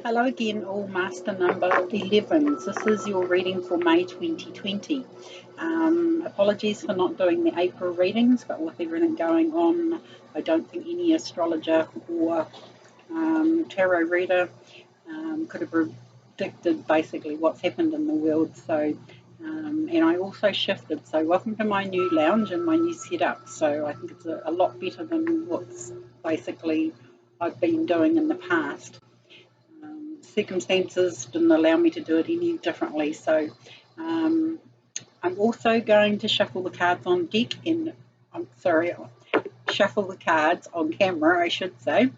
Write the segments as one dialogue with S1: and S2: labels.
S1: Hello again, all master number 11s. This is your reading for May 2020. Apologies for not doing the April readings, but with everything going on, I don't think any astrologer or tarot reader could have predicted basically what's happened in the world. And I also shifted. So, welcome to my new lounge and my new setup. So, I think it's a lot better than what's basically I've been doing in the past. Circumstances didn't allow me to do it any differently. So um, I'm also going to shuffle the cards on deck and shuffle the cards on camera, I should say.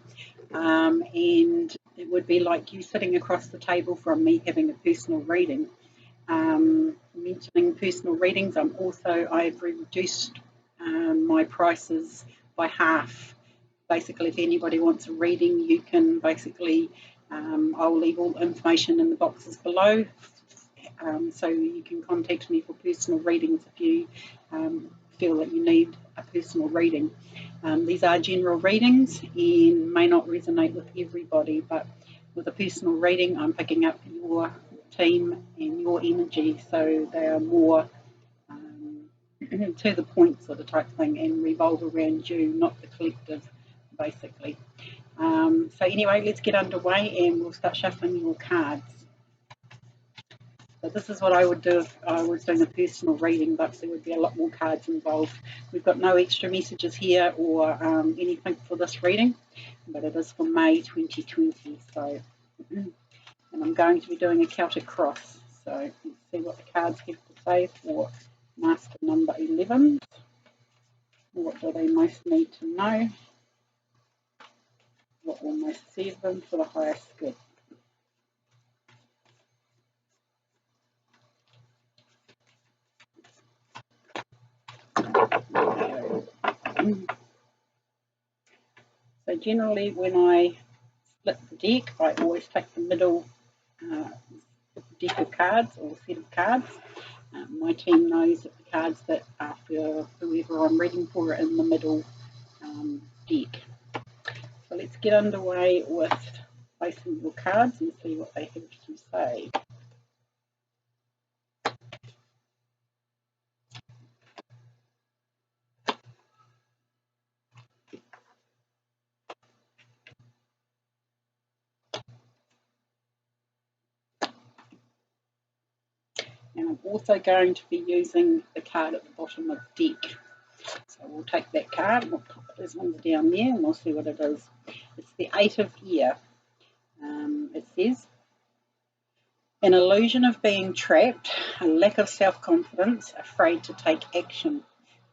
S1: And it would be like you sitting across the table from me having a personal reading. Mentioning personal readings, I've reduced my prices by half. Basically, if anybody wants a reading, you can basically, I'll leave all the information in the boxes below, so you can contact me for personal readings if you feel that you need a personal reading. These are general readings and may not resonate with everybody, but with a personal reading, I'm picking up your team and your energy, so they are more to the point sort of type thing and revolve around you, not the collective, basically. So anyway, let's get underway and we'll start shuffling your cards. So this is what I would do if I was doing a personal reading, but there would be a lot more cards involved. We've got no extra messages here or anything for this reading, but it is for May 2020. So, and I'm going to be doing a Celtic cross. So let's see what the cards have to say for master number 11. What do they most need to know? What will most serve them for the highest good? So generally when I split the deck, I always take the middle deck of cards or set of cards. My team knows that the cards that are for whoever I'm reading for are in the middle deck. So let's get underway with placing your cards and see what they have to say. And I'm also going to be using the card at the bottom of the deck. So we'll take that card and we'll put those ones down there and we'll see what it is. It's the Eight of Ear. It says, an illusion of being trapped, a lack of self-confidence, afraid to take action.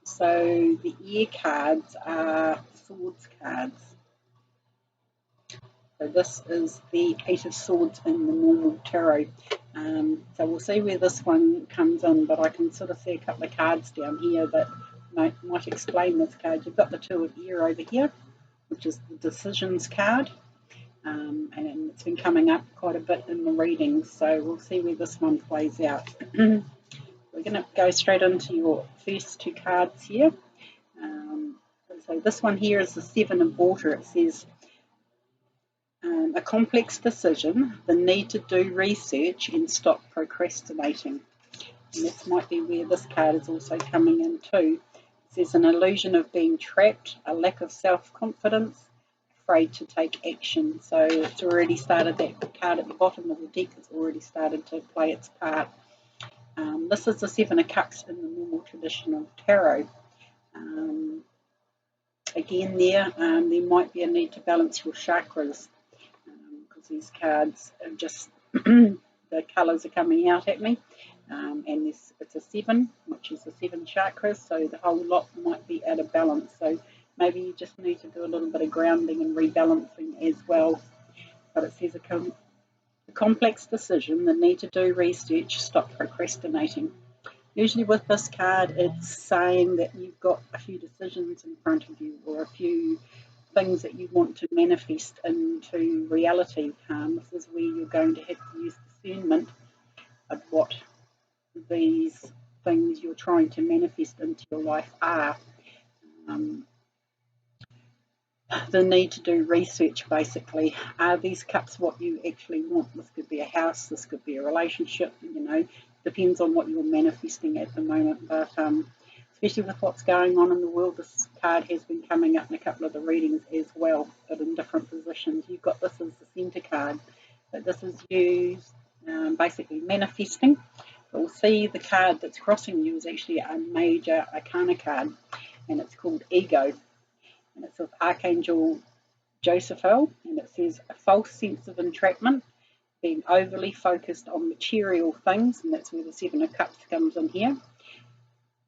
S1: So the ear cards are swords cards. So this is the Eight of Swords in the normal tarot. So we'll see where this one comes in, but I can sort of see a couple of cards down here that might explain this card. You've got the Two of Ear over here, which is the decisions card. And it's been coming up quite a bit in the readings, so we'll see where this one plays out. We're going to go straight into your first two cards here. So this one here is the Seven of Water. It says, a complex decision, the need to do research and stop procrastinating. And this might be where this card is also coming in too. It says an illusion of being trapped, a lack of self-confidence, afraid to take action. So it's already started, that card at the bottom of the deck has already started to play its part. This is the Seven of Cups in the normal traditional tarot. Again there might be a need to balance your chakras because these cards are just, the colours are coming out at me. And it's a 7, which is the 7 chakras, so the whole lot might be out of balance. So maybe you just need to do a little bit of grounding and rebalancing as well. But it says a complex decision, the need to do research, stop procrastinating. Usually with this card, it's saying that you've got a few decisions in front of you or a few things that you want to manifest into reality. This is where you're going to have to use discernment of what these things you're trying to manifest into your life are. the need to do research basically. Are these cups what you actually want? This could be a house, this could be a relationship, depends on what you're manifesting at the moment. But especially with what's going on in the world, this card has been coming up in a couple of the readings as well, but in different positions. You've got this as the centre card, but this is you basically manifesting. But we'll see the card that's crossing you is actually a major arcana card, and it's called Ego. And it's with Archangel Josephiel, and it says a false sense of entrapment, being overly focused on material things, and that's where the Seven of Cups comes in here.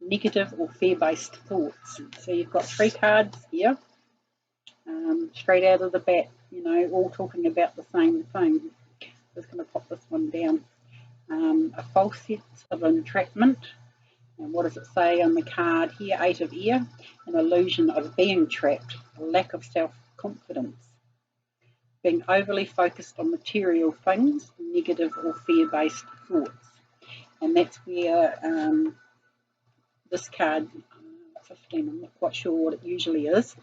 S1: Negative or fear-based thoughts. So you've got three cards here, straight out of the bat, all talking about the same thing. Just going to pop this one down. A false sense of entrapment. And what does it say on the card here? Eight of Air. An illusion of being trapped. A lack of self-confidence. Being overly focused on material things. Negative or fear-based thoughts. And that's where this card, 15, I'm not quite sure what it usually is.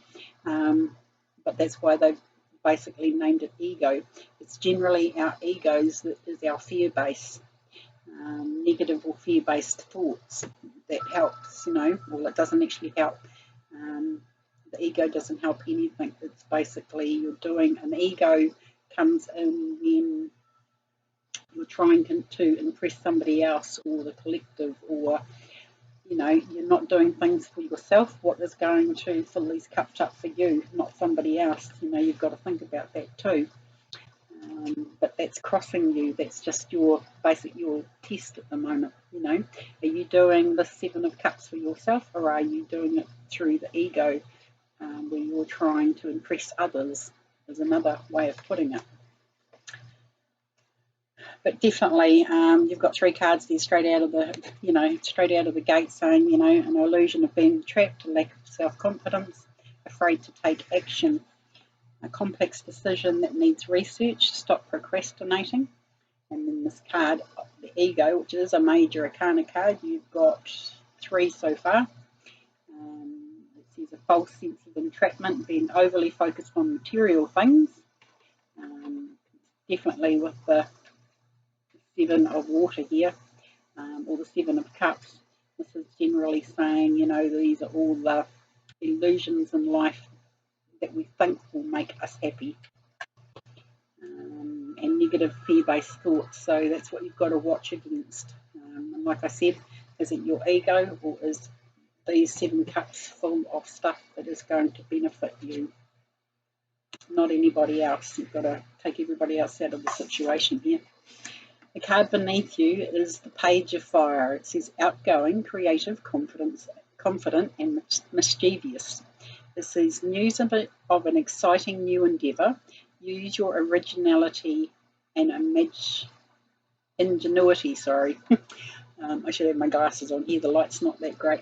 S1: But that's why they've basically named it ego. It's generally our egos that is our fear base. Negative or fear-based thoughts that helps, well, it doesn't actually help. The ego doesn't help anything. It's basically you're doing an ego comes in when you're trying to impress somebody else or the collective, or you're not doing things for yourself. What is going to fill these cups up for you, not somebody else? You've got to think about that too. But that's crossing you. That's just your test at the moment. Are you doing the Seven of Cups for yourself, or are you doing it through the ego, where you're trying to impress others? Is another way of putting it. But definitely, you've got three cards there straight out of the gate, saying an illusion of being trapped, a lack of self-confidence, afraid to take action. A complex decision that needs research, stop procrastinating. And then this card, the ego, which is a major arcana card, you've got three so far. It says a false sense of entrapment, being overly focused on material things. Definitely with the Seven of Water here, or the Seven of Cups. This is generally saying, these are all the illusions in life that we think will make us happy, and negative fear-based thoughts. So that's what you've got to watch against. And like I said, is it your ego, or is these Seven Cups full of stuff that is going to benefit you, not anybody else? You've got to take everybody else out of the situation here. The card beneath you is the Page of Fire. It says outgoing, creative, confident and mischievous. It says news of an exciting new endeavour. Use your originality and ingenuity. Sorry, I should have my glasses on here. The light's not that great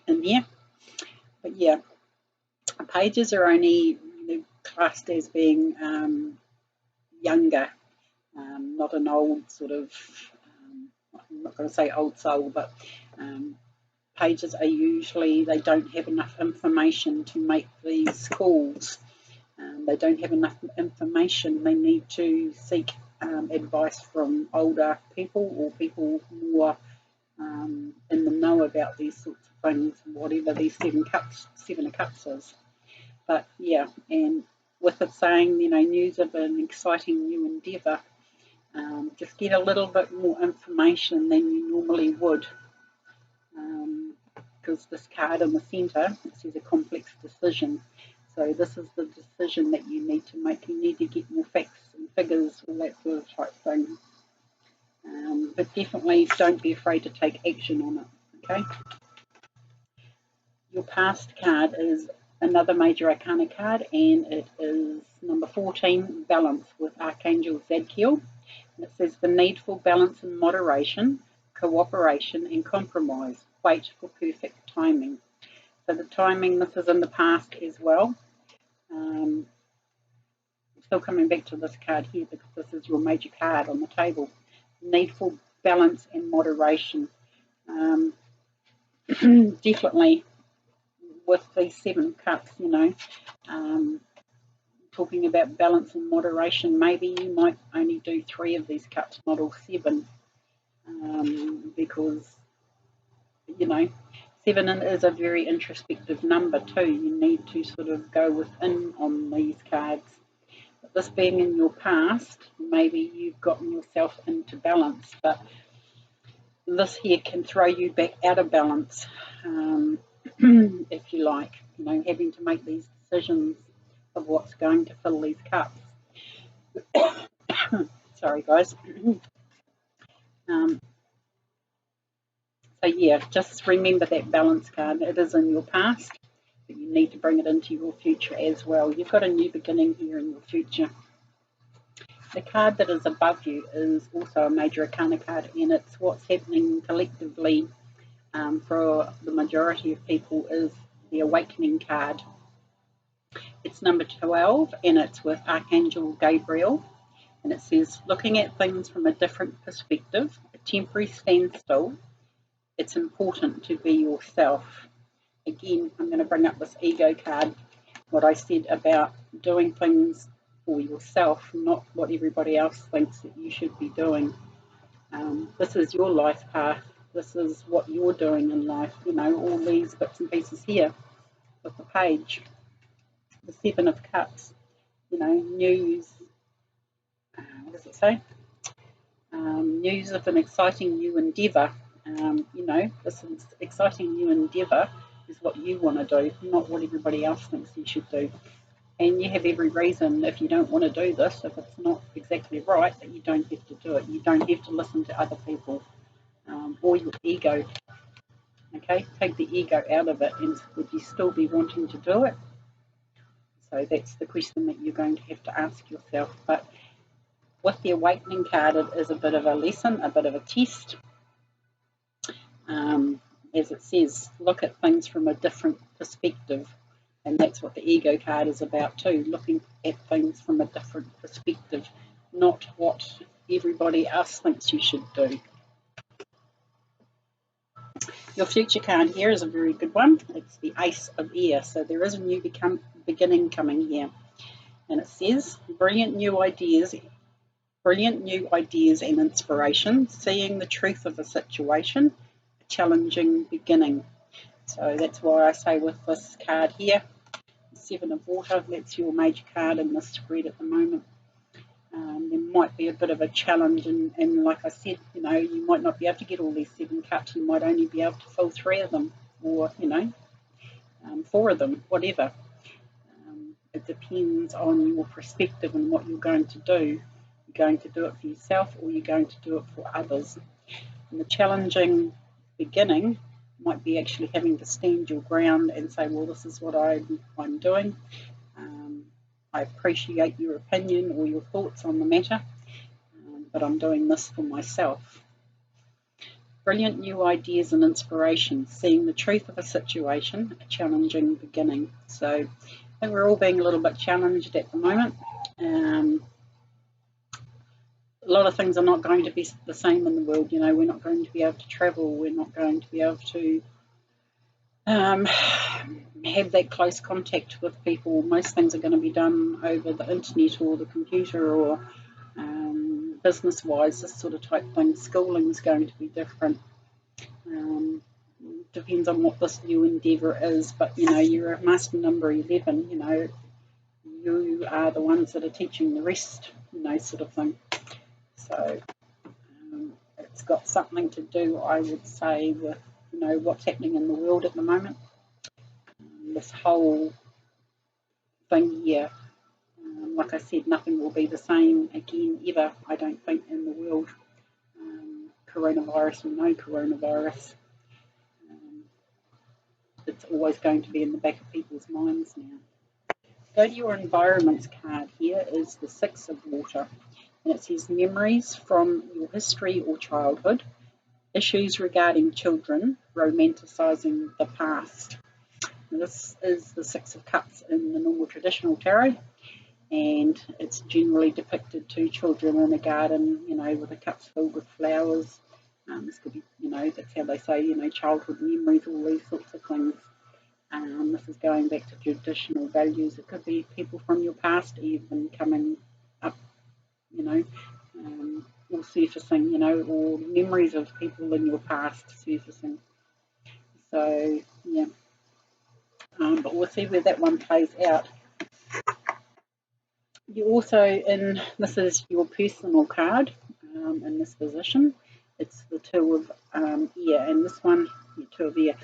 S1: in here. But yeah, pages are only classed as being younger, not an old sort of, I'm not going to say old soul, but pages are usually, they don't have enough information to make these calls. They don't have enough information. They need to seek advice from older people, or people more in the know about these sorts of things, whatever these Seven of Cups is. But yeah, and with it saying, news of an exciting new endeavour, just get a little bit more information than you normally would, because this card in the centre, it says a complex decision. So this is the decision that you need to make. You need to get more facts and figures, all that sort of type thing. But definitely don't be afraid to take action on it, okay? Your past card is another major arcana card, and it is number 14, Balance, with Archangel Zadkiel. And it says the need for balance and moderation, cooperation and compromise. Wait for perfect timing. So the timing, this is in the past as well. I'm still coming back to this card here because this is your major card on the table. Need for balance and moderation. Definitely with these Seven Cups, talking about balance and moderation, maybe you might only do 3 of these cups, not all 7, because, you know, 7 is a very introspective number too. You need to sort of go within on these cards. But this being in your past, maybe you've gotten yourself into balance, but this here can throw you back out of balance, if you like, you know, having to make these decisions of what's going to fill these cups. Sorry, guys. So yeah, just remember that balance card. It is in your past, but you need to bring it into your future as well. You've got a new beginning here in your future. The card that is above you is also a major arcana card, and it's what's happening collectively for the majority of people is the awakening card. It's number 12, and it's with Archangel Gabriel, and it says, looking at things from a different perspective, a temporary standstill. It's important to be yourself. Again, I'm going to bring up this ego card, what I said about doing things for yourself, not what everybody else thinks that you should be doing. This is your life path. This is what you're doing in life. You know, all these bits and pieces here with the page. The 7 of Cups, you know, news. What does it say? News of an exciting new endeavour. You know, this is exciting new endeavour is what you want to do, not what everybody else thinks you should do. And you have every reason, if you don't want to do this, if it's not exactly right, that you don't have to do it. You don't have to listen to other people or your ego. Okay, take the ego out of it, and would you still be wanting to do it? So that's the question that you're going to have to ask yourself. But with the awakening card, it is a bit of a lesson, a bit of a test. As it says, look at things from a different perspective. And that's what the ego card is about too, looking at things from a different perspective, not what everybody else thinks you should do. Your future card here is a very good one. It's the Ace of Air. So there is a new beginning coming here. And it says, brilliant new ideas and inspiration, seeing the truth of a situation, a challenging beginning. So that's why I say with this card here, 7 of Water, that's your major card in this spread at the moment. There might be a bit of a challenge, and like I said, you know, you might not be able to get all these 7 cups. You might only be able to fill 3 of them, or, you know, 4 of them, whatever. It depends on your perspective and what you're going to do. You're going to do it for yourself, or you're going to do it for others. And the challenging beginning might be actually having to stand your ground and say, well, this is what I'm doing. I appreciate your opinion or your thoughts on the matter, but I'm doing this for myself. Brilliant new ideas and inspiration, seeing the truth of a situation, a challenging beginning. So I think we're all being a little bit challenged at the moment. A lot of things are not going to be the same in the world. You know, we're not going to be able to travel. We're not going to be able to have that close contact with people. Most things are going to be done over the internet or the computer, or business-wise, this sort of type thing. Schooling is going to be different. Depends on what this new endeavour is, but you know, you're a master number 11. You know, you are the ones that are teaching the rest. You know, sort of thing. So it's got something to do, I would say, with, you know, what's happening in the world at the moment. This whole thing here, like I said, nothing will be the same again ever, I don't think, in the world. Coronavirus or no coronavirus, it's always going to be in the back of people's minds now. Go to your environments card. Here is the 6 of Water, and it says memories from your history or childhood, issues regarding children, romanticising the past. And this is the 6 of Cups in the normal traditional tarot, and it's generally depicted 2 children in a garden, you know, with the cups filled with flowers. This could be, you know, that's how they say, you know, childhood memories, all these sorts of things. This is going back to traditional values. It could be people from your past even coming up, you know, or surfacing, you know, or memories of people in your past surfacing. So, yeah, but we'll see where that one plays out. You also, this is your personal card in this position. It's the Two of Air, and this one, Two of Air,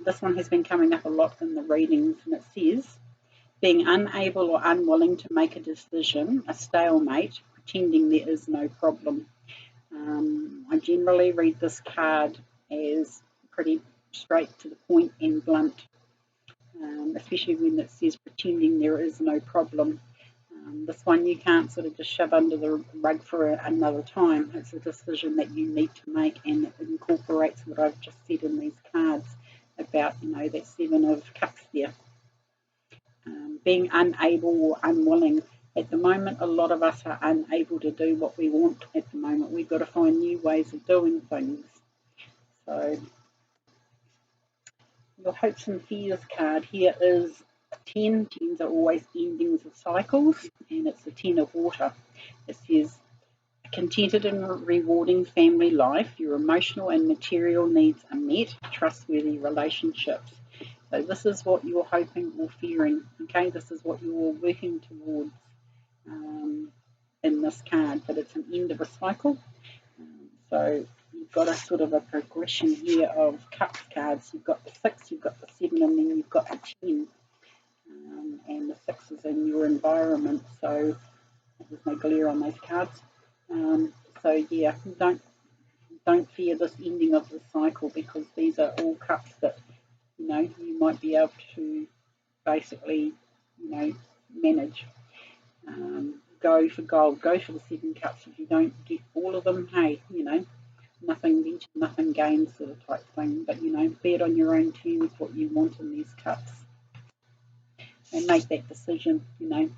S1: this one has been coming up a lot in the readings, and it says, being unable or unwilling to make a decision, a stalemate, pretending there is no problem. I generally read this card as pretty straight to the point and blunt, especially when it says pretending there is no problem. This one you can't sort of just shove under the rug for another time. It's a decision that you need to make, and it incorporates what I've just said in these cards about, you know, that Seven of Cups there. Being unable or unwilling. At the moment, a lot of us are unable to do what we want at the moment. We've got to find new ways of doing things. So your hopes and fears card here is 10. Tens are always endings of cycles, and it's the 10 of water. It says, a contented and rewarding family life, your emotional and material needs are met, trustworthy relationships. So this is what you're hoping or fearing, okay? This is what you're working towards in this card, but it's an end of a cycle. So you've got a sort of a progression here of cups cards. You've got the 6, you've got the 7, and then you've got a 10. And the 6 is in your environment, so there's no glare on those cards. So yeah, don't fear this ending of the cycle, because these are all cups that, you know, you might be able to basically, you know, manage. Go for gold, go for the 7 cups. If you don't get all of them, hey, you know, nothing ventured, nothing gained sort of type thing. But, you know, be it on your own terms what you want in these cups, and make that decision, you know.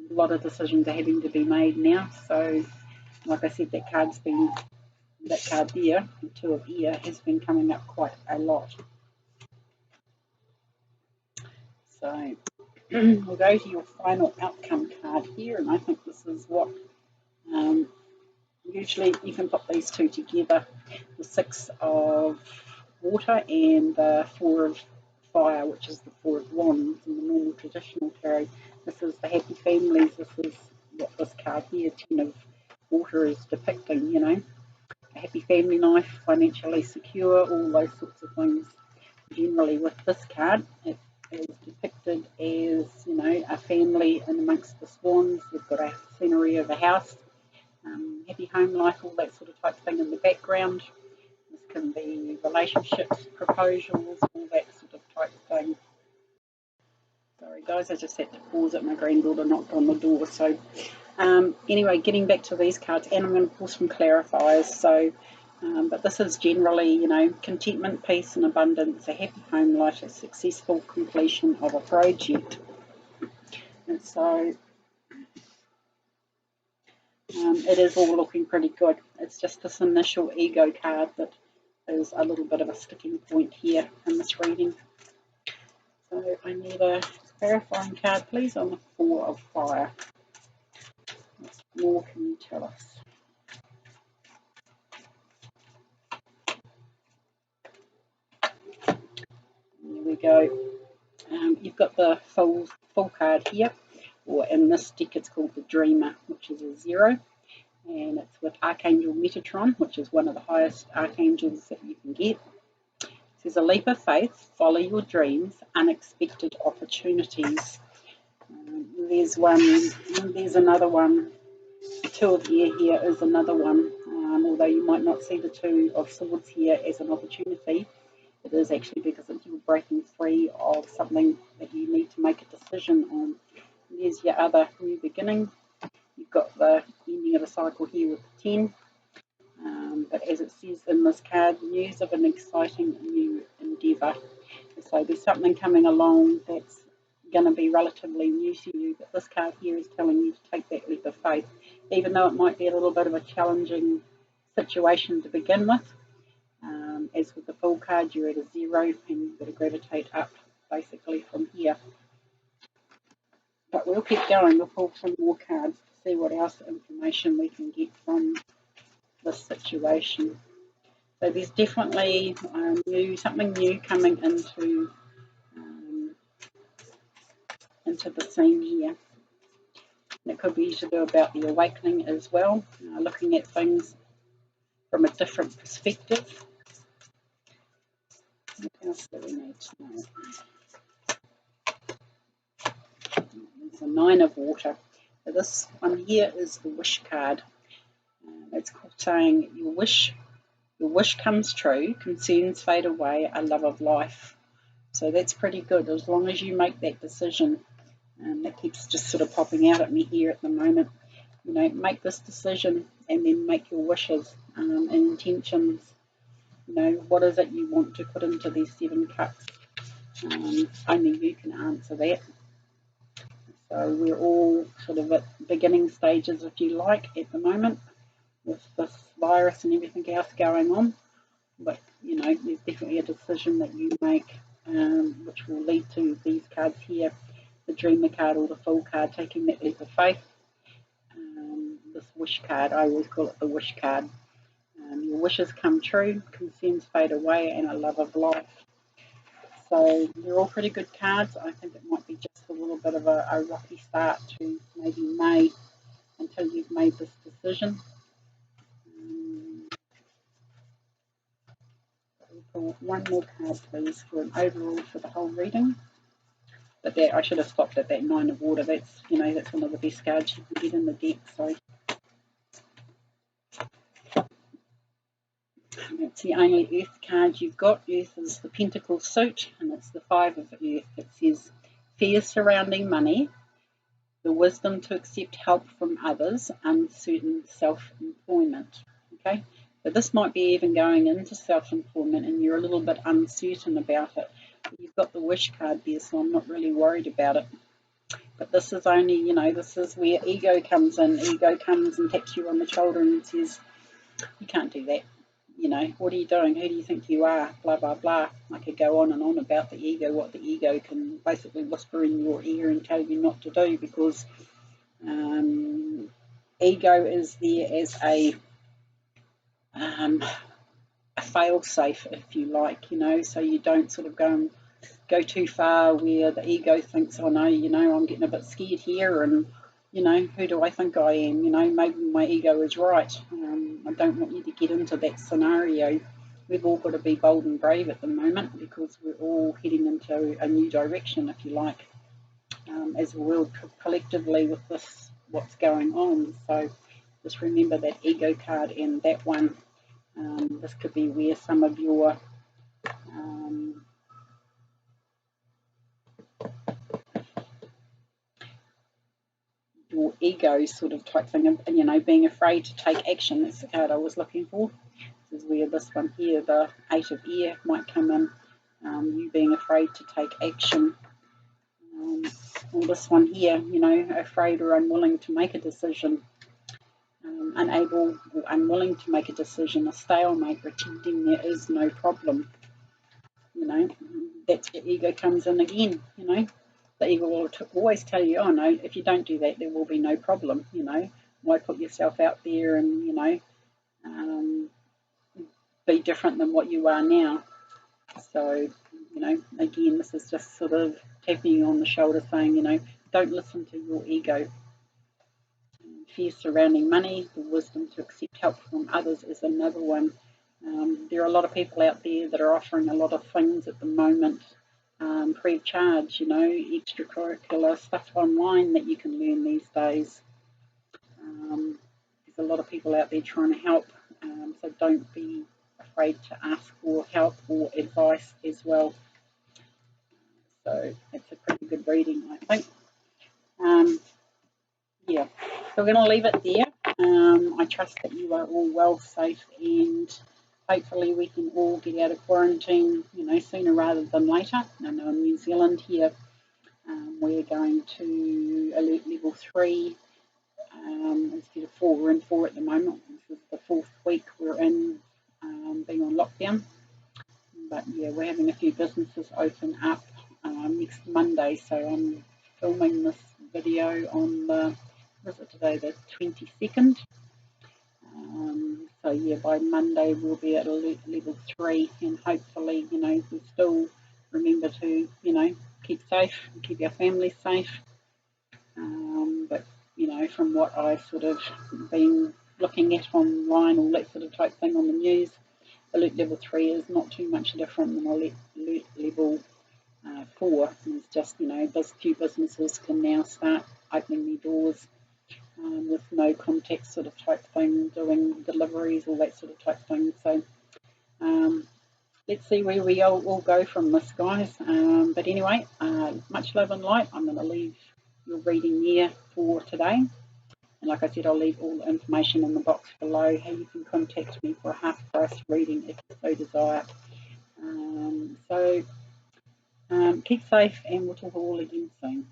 S1: A lot of decisions are having to be made now. So, like I said, that card there, the Two of Air, has been coming up quite a lot. So we'll go to your final outcome card here, and I think this is what usually you can put these two together, the 6 of water and the 4 of fire, which is the 4 of wands in the normal traditional tarot. This is the happy families. This is what this card here, 10 of water, is depicting, you know, a happy family life, financially secure, all those sorts of things. Generally with this card, it is depicted as, you know, a family in amongst the swans. We've got a scenery of a house, happy home life, all that sort of type thing in the background. This can be relationships, proposals, all that sort of type thing. Sorry guys, I just had to pause it. My granddaughter knocked on the door. So anyway, getting back to these cards, and I'm going to pull some clarifiers. So, but this is generally, you know, contentment, peace and abundance, a happy home life, a successful completion of a project. And so it is all looking pretty good. It's just this initial ego card that is a little bit of a sticking point here in this reading. So I need a clarifying card, please, on the 4 of fire. What more can you tell us? There we go. You've got the full card here, or in this deck it's called the Dreamer, which is a 0. And it's with Archangel Metatron, which is one of the highest archangels that you can get. It says, a leap of faith, follow your dreams, unexpected opportunities. There's one, there's another one. The 2 of Air here is another one. Although you might not see the 2 of Swords here as an opportunity, it is actually because you're breaking free of something that you need to make a decision on. And there's your other new beginning. You've got the ending of a cycle here with the 10. But as it says in this card, news of an exciting new endeavour. So there's something coming along that's going to be relatively new to you, but this card here is telling you to take that leap of faith, even though it might be a little bit of a challenging situation to begin with. As with the full card, you're at a 0 and you've got to gravitate up basically from here. But we'll keep going. We'll pull some more cards to see what else information we can get from this situation. So there's definitely something new coming into the scene here. And it could be to do about the awakening as well, looking at things from a different perspective. What else do we need to know? There's a 9 of water. So this one here is the wish card. It's saying your wish comes true, concerns fade away, a love of life. So that's pretty good as long as you make that decision. That keeps just sort of popping out at me here at the moment. You know, make this decision and then make your wishes and intentions. You know, what is it you want to put into these 7 cups? Only you can answer that. So we're all sort of at beginning stages, if you like, at the moment with this virus and everything else going on. But, you know, there's definitely a decision that you make which will lead to these cards here, the Dreamer card or the Fool card, taking that leap of faith. This Wish card, I always call it the Wish card. Your wishes come true, concerns fade away, and a love of life. So they're all pretty good cards. I think it might be just a little bit of a rocky start to maybe May until you've made this decision. Pull one more card, please, for an overall for the whole reading. But I should have stopped at that 9 of water. That's, you know, that's one of the best cards you can get in the deck. So that's the only Earth card you've got. Earth is the Pentacle suit, and it's the 5 of Earth. It says fear surrounding money, the wisdom to accept help from others, uncertain self-employment. Okay, but this might be even going into self-employment and you're a little bit uncertain about it. You've got the Wish card there, so I'm not really worried about it. But this is only, you know, this is where ego comes in. Ego comes and taps you on the shoulder and says, you can't do that. You know, what are you doing? Who do you think you are? Blah, blah, blah. I could go on and on about the ego, what the ego can basically whisper in your ear and tell you not to do, because ego is there as a fail-safe, if you like, you know, so you don't sort of go too far where the ego thinks, oh no, you know, I'm getting a bit scared here, and you know, who do I think I am? You know, maybe my ego is right. I don't want you to get into that scenario. We've all got to be bold and brave at the moment because we're all heading into a new direction, if you like, as a world collectively with this, what's going on. So just remember that ego card and that one. This could be where some of your ego sort of type thing, and you know, being afraid to take action. That's the card I was looking for. This is where this one here, the 8 of Air, might come in. You being afraid to take action. Or this one here, you know, afraid or unwilling to make a decision. Unable or unwilling to make a decision, a stalemate, pretending there is no problem. You know, that's where ego comes in again, you know. The ego will always tell you, oh no, if you don't do that, there will be no problem, you know. Why put yourself out there and, you know, be different than what you are now? So, you know, again, this is just sort of tapping you on the shoulder saying, you know, don't listen to your ego. Fear surrounding money, the wisdom to accept help from others is another one. There are a lot of people out there that are offering a lot of things at the moment, free of charge, you know, extracurricular stuff online that you can learn these days. There's a lot of people out there trying to help, so don't be afraid to ask for help or advice as well. So it's a pretty good reading, I think. Yeah, so we're going to leave it there. I trust that you are all well, safe, and hopefully we can all get out of quarantine, you know, sooner rather than later. I know in New Zealand here, we're going to alert level 3 instead of 4. We're in 4 at the moment. This is the 4th week we're in being on lockdown. But yeah, we're having a few businesses open up next Monday, so I'm filming this video on the, what is it today, the 22nd. So yeah, by Monday we'll be at a level 3, and hopefully, we still remember to, keep safe and keep our families safe. But from what I've sort of been looking at online, all that sort of type thing on the news, alert level 3 is not too much different than alert level 4. It's just, few businesses can now start opening their doors with no contact sort of type thing, doing deliveries, all that sort of type thing. So let's see where we all go from this, guys. But anyway, much love and light. I'm going to leave your reading there for today. And like I said, I'll leave all the information in the box below, how you can contact me for a half-price reading if you so desire. So keep safe, and we'll talk all again soon.